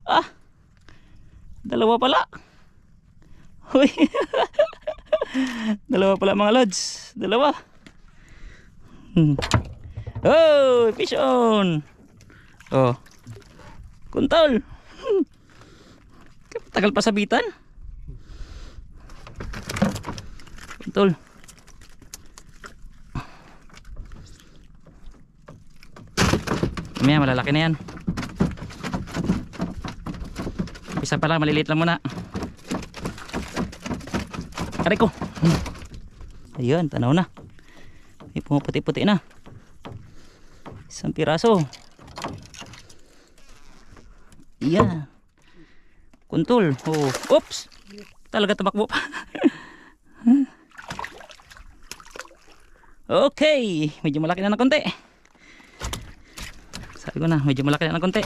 Ah, dalawa pala. Uy. Dalawa pala mga lods. Dalawa. Oh, fish on. Oh. Kuntol. Tagal pa sabitan. Kuntol. Mamaya malalaki na yan. Isa pa lang, maliliit lang muna. Aray ko. Ayun, tanaw na. May pumuputi-puti na. Isang piraso. Iya. Kuntol. Oh, oops. Talaga tumakbo pa. Okay, medyo malaki na ng konti. Sabi ko na, medyo malaki na ng konti.